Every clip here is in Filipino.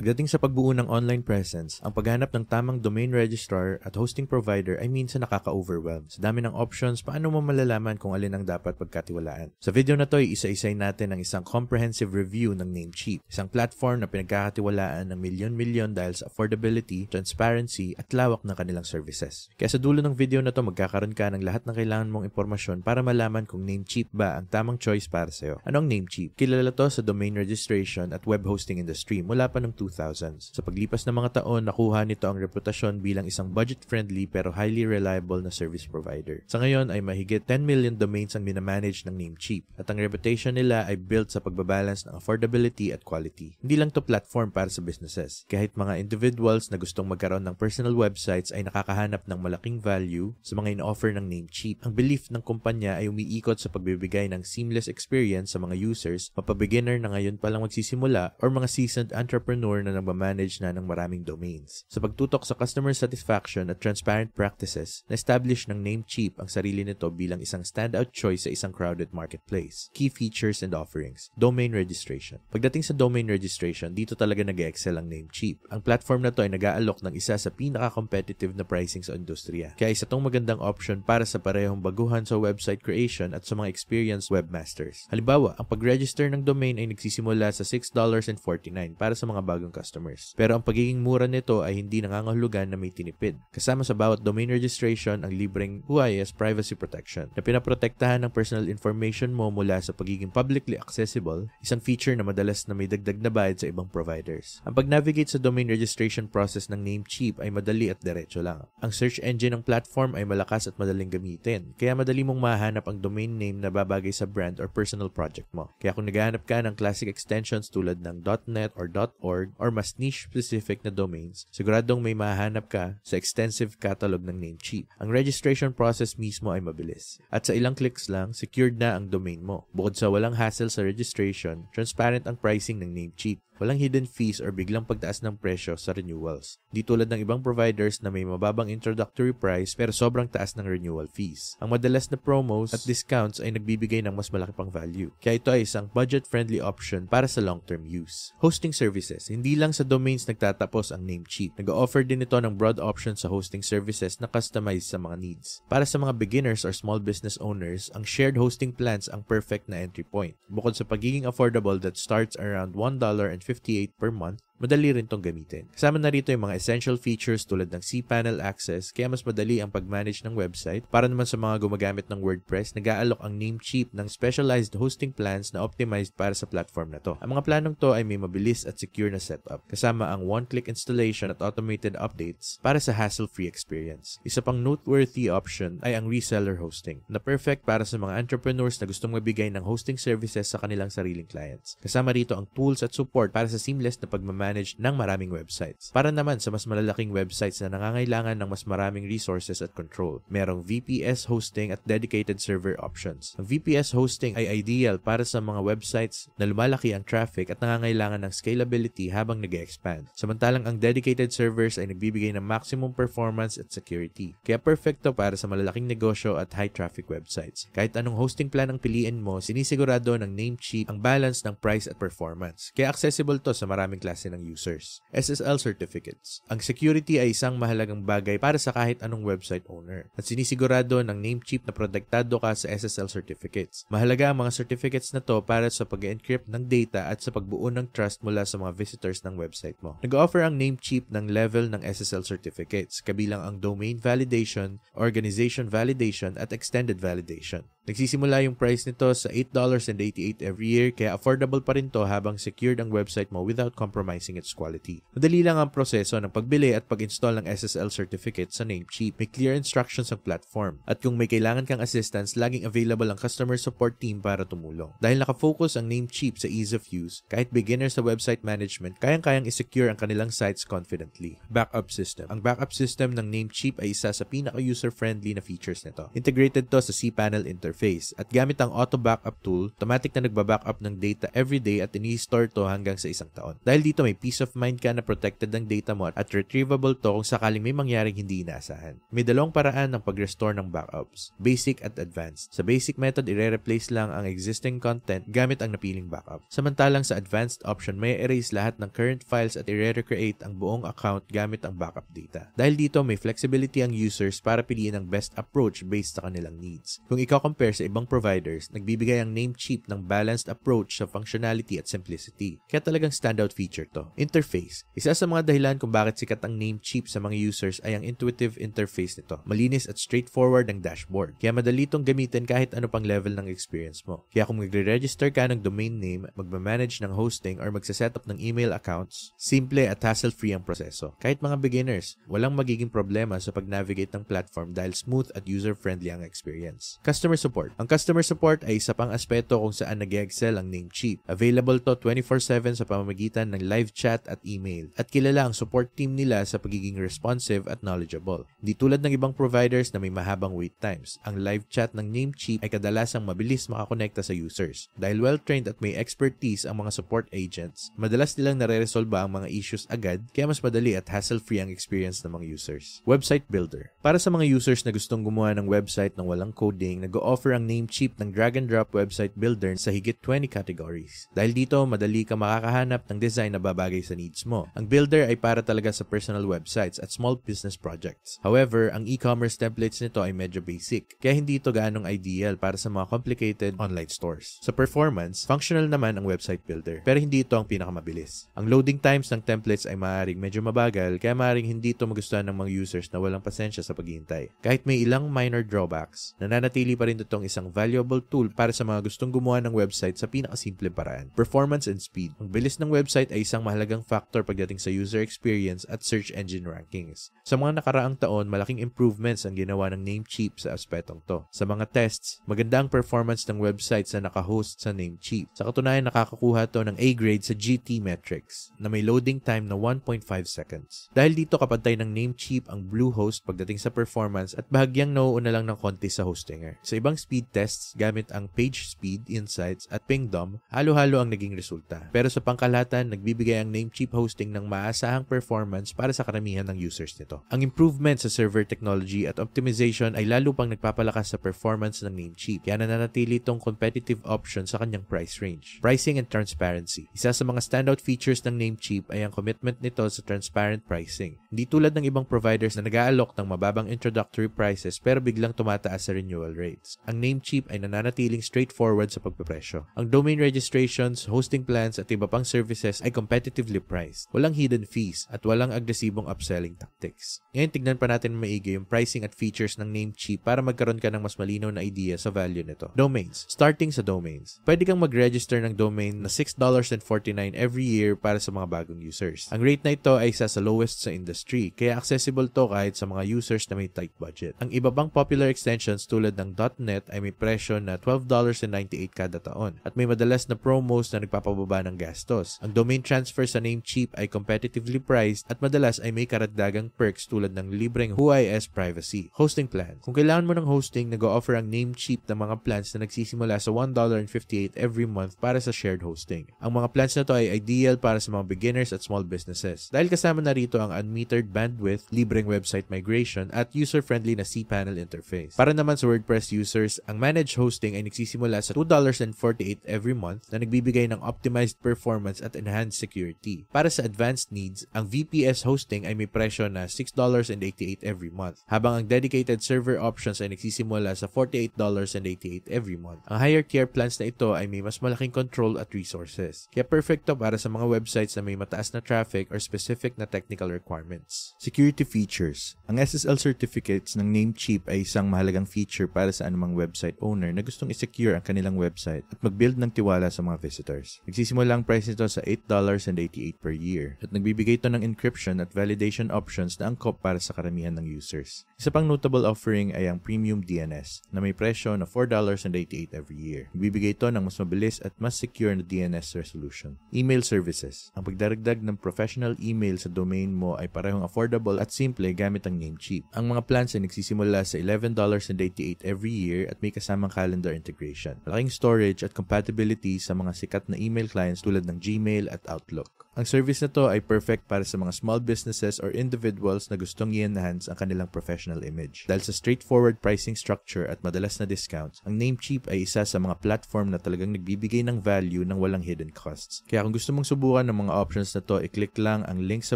Pagdating sa pagbuo ng online presence, ang paghanap ng tamang domain registrar at hosting provider ay minsan nakaka-overwhelm. Sa dami ng options, paano mo malalaman kung alin ang dapat pagkatiwalaan? Sa video na to, isa-isay natin ang isang comprehensive review ng Namecheap, isang platform na pinagkakatiwalaan ng milyon-milyon dahil sa affordability, transparency, at lawak ng kanilang services. Kaya sa dulo ng video na to, magkakaroon ka ng lahat ng kailangan mong impormasyon para malaman kung Namecheap ba ang tamang choice para sa'yo. Ano ang Namecheap? Kilala to sa domain registration at web hosting industry mula pa ng 2000s. Sa paglipas ng mga taon, nakuha nito ang reputasyon bilang isang budget-friendly pero highly reliable na service provider. Sa ngayon ay mahigit 10 million domains ang minamanage ng Namecheap at ang reputation nila ay built sa pagbabalance ng affordability at quality. Hindi lang to platform para sa businesses. Kahit mga individuals na gustong magkaroon ng personal websites ay nakakahanap ng malaking value sa mga in-offer ng Namecheap. Ang belief ng kumpanya ay umiikot sa pagbibigay ng seamless experience sa mga users, mapa-beginner na ngayon palang magsisimula or mga seasoned entrepreneur na nagmamanage na ng maraming domains. Sa pagtutok sa customer satisfaction at transparent practices, na-establish ng Namecheap ang sarili nito bilang isang standout choice sa isang crowded marketplace. Key features and offerings. Domain registration. Pagdating sa domain registration, dito talaga nag-excel ang Namecheap. Ang platform na to ay nag-aalok ng isa sa pinaka-competitive na pricing sa industriya. Kaya isa tong magandang option para sa parehong baguhan sa website creation at sa mga experienced webmasters. Halimbawa, ang pag-register ng domain ay nagsisimula sa $6.49 para sa mga bagong customers. Pero ang pagiging mura nito ay hindi nangangahulugan na may tinipid. Kasama sa bawat domain registration ang libreng UIS privacy protection na pinaprotektahan ng personal information mo mula sa pagiging publicly accessible, isang feature na madalas na may dagdag na bayad sa ibang providers. Ang pag-navigate sa domain registration process ng Namecheap ay madali at diretso lang. Ang search engine ng platform ay malakas at madaling gamitin, kaya madali mong mahanap ang domain name na babagay sa brand or personal project mo. Kaya kung naghahanap ka ng classic extensions tulad ng .net or .org or mas niche-specific na domains, siguradong may mahanap ka sa extensive catalog ng Namecheap. Ang registration process mismo ay mabilis. At sa ilang clicks lang, secured na ang domain mo. Bukod sa walang hassle sa registration, transparent ang pricing ng Namecheap. Walang hidden fees or biglang pagtaas ng presyo sa renewals. Di tulad ng ibang providers na may mababang introductory price pero sobrang taas ng renewal fees. Ang madalas na promos at discounts ay nagbibigay ng mas malaki pang value. Kaya ito ay isang budget-friendly option para sa long-term use. Hosting services. Hindi lang sa domains nagtatapos ang Namecheap. Nag-offer din ito ng broad options sa hosting services na customized sa mga needs. Para sa mga beginners or small business owners, ang shared hosting plans ang perfect na entry point. Bukod sa pagiging affordable that starts around $1.58 per month, madali rin tong gamitin. Kasama na rito yung mga essential features tulad ng cPanel access, kaya mas madali ang pag-manage ng website. Para naman sa mga gumagamit ng WordPress, nag-aalok ang Namecheap ng specialized hosting plans na optimized para sa platform na to. Ang mga planong to ay may mabilis at secure na setup, kasama ang one-click installation at automated updates para sa hassle-free experience. Isa pang noteworthy option ay ang reseller hosting, na perfect para sa mga entrepreneurs na gustong magbigay ng hosting services sa kanilang sariling clients. Kasama rito ang tools at support para sa seamless na pagmamanage ng maraming websites. Para naman sa mas malalaking websites na nangangailangan ng mas maraming resources at control, merong VPS hosting at dedicated server options. Ang VPS hosting ay ideal para sa mga websites na lumalaki ang traffic at nangangailangan ng scalability habang nag-expand. Samantalang ang dedicated servers ay nagbibigay ng maximum performance at security. Kaya perfecto para sa malalaking negosyo at high traffic websites. Kahit anong hosting plan ang piliin mo, sinisigurado ng Namecheap ang balance ng price at performance. Kaya accessible to sa maraming klase ng users. SSL certificates. Ang security ay isang mahalagang bagay para sa kahit anong website owner. At sinisigurado ng Namecheap na protektado ka sa SSL certificates. Mahalaga ang mga certificates na to para sa pag-encrypt ng data at sa pagbuo ng trust mula sa mga visitors ng website mo. Nag-offer ang Namecheap ng level ng SSL certificates, kabilang ang domain validation, organization validation, at extended validation. Nagsisimula yung price nito sa $8.88 every year, kaya affordable pa rin to habang secured ang website mo without compromising its quality. Madali lang ang proseso ng pagbili at pag-install ng SSL certificate sa Namecheap. May clear instructions ang platform. At kung may kailangan kang assistance, laging available ang customer support team para tumulong. Dahil nakafocus ang Namecheap sa ease of use, kahit beginner sa website management, kayang-kayang isecure ang kanilang sites confidently. Backup system. Ang backup system ng Namecheap ay isa sa pinaka-user-friendly na features nito. Integrated to sa cPanel interface. interface. At gamit ang auto backup tool, automatic na nagba-backup ng data everyday at ini-store to hanggang sa 1 taon. Dahil dito may peace of mind ka na protected ang data mo at retrievable to kung sakaling may mangyaring hindi inaasahan. May dalawang paraan ng pag-restore ng backups, basic at advanced. Sa basic method, i-replace lang ang existing content gamit ang napiling backup. Samantalang sa advanced option, may erase lahat ng current files at i-recreate ang buong account gamit ang backup data. Dahil dito, may flexibility ang users para piliin ang best approach based sa kanilang needs. Kung i-compare sa ibang providers, nagbibigay ang Namecheap ng balanced approach sa functionality at simplicity. Kaya talagang standout feature to. Interface. Isa sa mga dahilan kung bakit sikat ang Namecheap sa mga users ay ang intuitive interface nito. Malinis at straightforward ang dashboard. Kaya madali itong gamitin kahit ano pang level ng experience mo. Kaya kung magre-register ka ng domain name, magmamanage ng hosting, or magsasetup ng email accounts, simple at hassle-free ang proseso. Kahit mga beginners, walang magiging problema sa pag-navigate ng platform dahil smooth at user-friendly ang experience. Customer support. Ang customer support ay isa pang aspeto kung saan nag-excel ang Namecheap. Available to 24/7 sa pamamagitan ng live chat at email. At kilala ang support team nila sa pagiging responsive at knowledgeable. Di tulad ng ibang providers na may mahabang wait times. Ang live chat ng Namecheap ay kadalasang mabilis makakonekta sa users. Dahil well-trained at may expertise ang mga support agents, madalas nilang nare-resolba ang mga issues agad kaya mas madali at hassle-free ang experience ng mga users. Website Builder. Para sa mga users na gustong gumawa ng website ng walang coding, nag-o-offer ang Namecheap ng drag-and-drop website builder sa higit 20 categories. Dahil dito, madali ka makakahanap ng design na babagay sa needs mo. Ang builder ay para talaga sa personal websites at small business projects. However, ang e-commerce templates nito ay medyo basic, kaya hindi ito gaanong ideal para sa mga complicated online stores. Sa performance, functional naman ang website builder, pero hindi ito ang pinakamabilis. Ang loading times ng templates ay maaaring medyo mabagal, kaya maaaring hindi ito magustuhan ng mga users na walang pasensya sa paghihintay. Kahit may ilang minor drawbacks, nananatili pa rin itong isang valuable tool para sa mga gustong gumawa ng website sa pinakasimple paraan. Performance and speed. Ang bilis ng website ay isang mahalagang factor pagdating sa user experience at search engine rankings. Sa mga nakaraang taon, malaking improvements ang ginawa ng Namecheap sa aspetong to. Sa mga tests, maganda ang performance ng websites na naka-host sa Namecheap. Sa katunayan, nakakakuha to ng A grade sa GT metrics na may loading time na 1.5 seconds. Dahil dito kapantay ng Namecheap ang Bluehost pagdating sa performance at bahagyang nauuna lang ng konti sa Hostinger. Sa ibang speed tests, gamit ang PageSpeed, Insights at Pingdom, halo-halo ang naging resulta. Pero sa pangkalahatan, nagbibigay ang Namecheap hosting ng maasahang performance para sa karamihan ng users nito. Ang improvement sa server technology at optimization ay lalo pang nagpapalakas sa performance ng Namecheap, kaya nananatili itong competitive option sa kanyang price range. Pricing and transparency. Isa sa mga standout features ng Namecheap ay ang commitment nito sa transparent pricing. Hindi tulad ng ibang providers na nag-aalok ng mababang introductory prices pero biglang tumataas sa renewal rates. Ang Namecheap ay nananatiling straightforward sa pagpepresyo. Ang domain registrations, hosting plans at iba pang services ay competitively priced. Walang hidden fees at walang agresibong upselling tactics. Ngayon tignan pa natin maigi yung pricing at features ng Namecheap para magkaroon ka ng mas malinaw na idea sa value nito. Domains. Starting sa domains. Pwede kang mag-register ng domain na $6.49 every year para sa mga bagong users. Ang rate na ito ay isa sa lowest sa industry, kaya accessible to kahit sa mga users na may tight budget. Ang iba pang popular extensions tulad ng .NET ay may presyo na $12.98 kada taon at may madalas na promos na nagpapababa ng gastos. Ang domain transfer sa Namecheap ay competitively priced at madalas ay may karagdagang perks tulad ng libreng WHOIS privacy. Hosting plan. Kung kailangan mo ng hosting, nag-o-offer ang Namecheap ng mga plans na nagsisimula sa $1.58 every month para sa shared hosting. Ang mga plans na to ay ideal para sa mga beginners at small businesses. Dahil kasama na rito ang unmetered bandwidth, libreng website migration at user-friendly na cPanel interface. Para naman sa WordPress users, ang managed hosting ay nagsisimula sa $2.48 every month na nagbibigay ng optimized performance at enhanced security. Para sa advanced needs, ang VPS hosting ay may presyo na $6.88 every month, habang ang dedicated server options ay nagsisimula sa $48.88 every month. Ang higher tier plans na ito ay may mas malaking control at resources, kaya perfect to para sa mga websites na may mataas na traffic or specific na technical requirements. Security features. Ang SSL certificates ng Namecheap ay isang mahalagang feature para sa anumang website owner na gustong i-secure ang kanilang website at mag-build ng tiwala sa mga visitors. Nagsisimula ang price nito sa $8.88 per year at nagbibigay ito ng encryption at validation options na angkop para sa karamihan ng users. Isa pang notable offering ay ang Premium DNS na may presyo na $4.88 every year. Nagbibigay ito ng mas mabilis at mas secure na DNS resolution. Email services. Ang pagdaragdag ng professional email sa domain mo ay parehong affordable at simple gamit ang Namecheap. Ang mga plans ay nagsisimula sa $11.88 every year tier at may kasamang calendar integration, malaking storage at compatibility sa mga sikat na email clients tulad ng Gmail at Outlook. Ang service na to ay perfect para sa mga small businesses or individuals na gustong i-enhance ang kanilang professional image. Dahil sa straightforward pricing structure at madalas na discounts, ang Namecheap ay isa sa mga platform na talagang nagbibigay ng value ng walang hidden costs. Kaya kung gusto mong subukan ng mga options na to, i-click lang ang link sa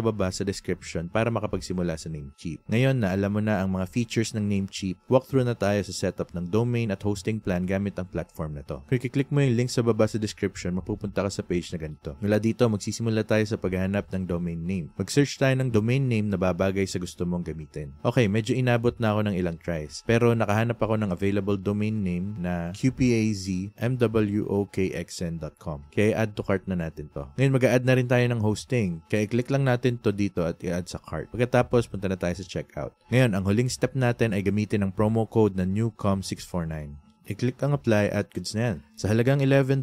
baba sa description para makapagsimula sa Namecheap. Ngayon na alam mo na ang mga features ng Namecheap, walkthrough na tayo sa setup ng domain at hosting plan gamit ang platform na to. Kung i-click mo yung link sa baba sa description, mapupunta ka sa page na ganito. Mula dito, magsisimula tayo sa paghahanap ng domain name. Mag-search tayo ng domain name na babagay sa gusto mong gamitin. Okay, medyo inabot na ako ng ilang tries. Pero nakahanap ako ng available domain name na qpazmwokxn.com. Kaya add to cart na natin to. Ngayon mag-a-add na rin tayo ng hosting. Kaya i-click lang natin to dito at i-add sa cart. Pagkatapos, punta na tayo sa checkout. Ngayon, ang huling step natin ay gamitin ang promo code na NEWCOM649. I-click ang apply at goods na yan. Sa halagang $11.15,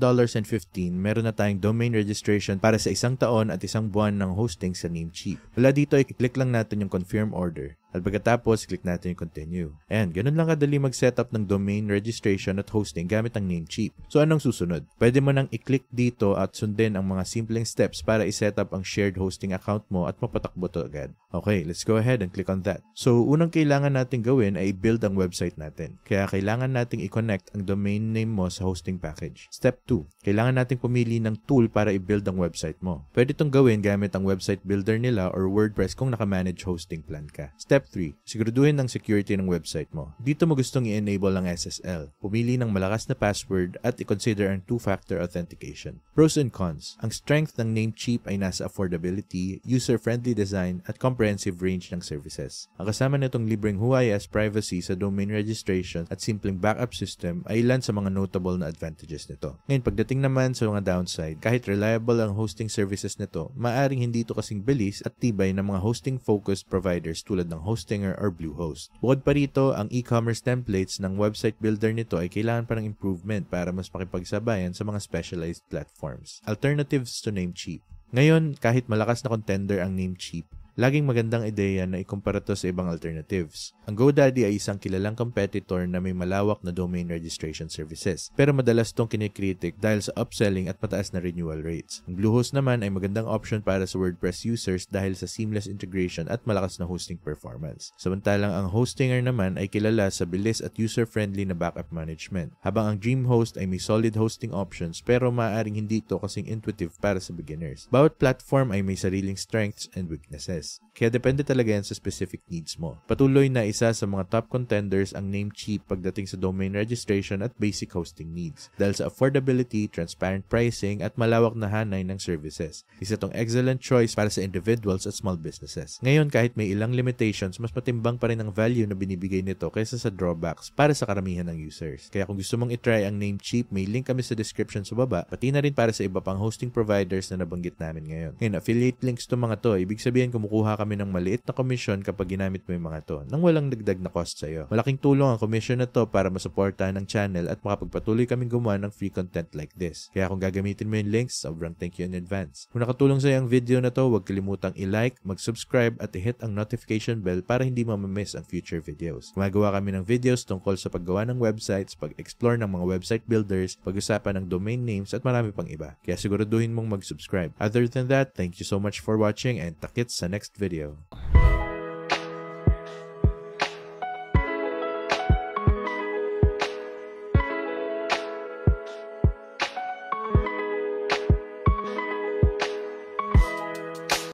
meron na tayong domain registration para sa 1 taon at 1 buwan ng hosting sa Namecheap. Mula dito, i-click lang natin yung confirm order. At pagkatapos, click natin yung continue. And ganun lang kadali mag-setup ng domain registration at hosting gamit ang Namecheap. So anong susunod? Pwede mo nang i-click dito at sundin ang mga simpleng steps para i-setup ang shared hosting account mo at mapatakbo to agad. Okay, let's go ahead and click on that. So unang kailangan natin gawin ay i-build ang website natin. Kaya kailangan nating i-connect ang domain name mo sa hosting package. Step 2. Kailangan nating pumili ng tool para i-build ang website mo. Pwede itong gawin gamit ang website builder nila or WordPress kung naka-manage hosting plan ka. Step 3. Siguraduhin ang security ng website mo. Dito mo gustong i-enable ang SSL. Pumili ng malakas na password at i-consider ang two-factor authentication. Pros and cons. Ang strength ng Namecheap ay nasa affordability, user-friendly design, at comprehensive range ng services. Ang kasama nitong libreng WHOIS privacy sa domain registration at simpleng backup system ay ilan sa mga notable na advantages nito. Ngayon, pagdating naman sa mga downside, kahit reliable ang hosting services nito, maaring hindi ito kasing bilis at tibay ng mga hosting-focused providers tulad ng Hostinger or Bluehost. Bukod pa rito, ang e-commerce templates ng website builder nito ay kailangan pa ng improvement para mas makipagsabayan sa mga specialized platforms. Alternatives to Namecheap. Ngayon, kahit malakas na contender ang Namecheap, laging magandang ideya na ikumpara to sa ibang alternatives. Ang GoDaddy ay isang kilalang competitor na may malawak na domain registration services, pero madalas itong kinikritik dahil sa upselling at mataas na renewal rates. Ang Bluehost naman ay magandang option para sa WordPress users dahil sa seamless integration at malakas na hosting performance. Samantalang ang Hostinger naman ay kilala sa bilis at user-friendly na backup management, habang ang DreamHost ay may solid hosting options pero maaaring hindi ito kasing intuitive para sa beginners. Bawat platform ay may sariling strengths and weaknesses. Kaya depende talaga yan sa specific needs mo. Patuloy na isa sa mga top contenders ang Namecheap pagdating sa domain registration at basic hosting needs. Dahil sa affordability, transparent pricing, at malawak na hanay ng services. Isa tong excellent choice para sa individuals at small businesses. Ngayon, kahit may ilang limitations, mas matimbang pa rin ang value na binibigay nito kaysa sa drawbacks para sa karamihan ng users. Kaya kung gusto mong itry ang Namecheap, may link kami sa description sa baba, pati na rin para sa iba pang hosting providers na nabanggit namin ngayon. Ngayon, affiliate links to mga to, ibig sabihin kumukuha kami ng maliit na komisyon kapag ginamit mo yung mga to nang walang dagdag na cost sa'yo. Malaking tulong ang komisyon na to para masuportahan ng channel at makapagpatuloy kaming gumawa ng free content like this. Kaya kung gagamitin mo yung links, sobrang thank you in advance. Kung nakatulong sa'yo ang video na to, huwag kalimutang i-like, mag-subscribe at i-hit ang notification bell para hindi mo ma-miss ang future videos. Gumagawa kami ng videos tungkol sa paggawa ng websites, pag-explore ng mga website builders, pag-usapan ng domain names at marami pang iba. Kaya siguraduhin mong mag-subscribe. Other than that, thank you so much for watching and takits sa next video.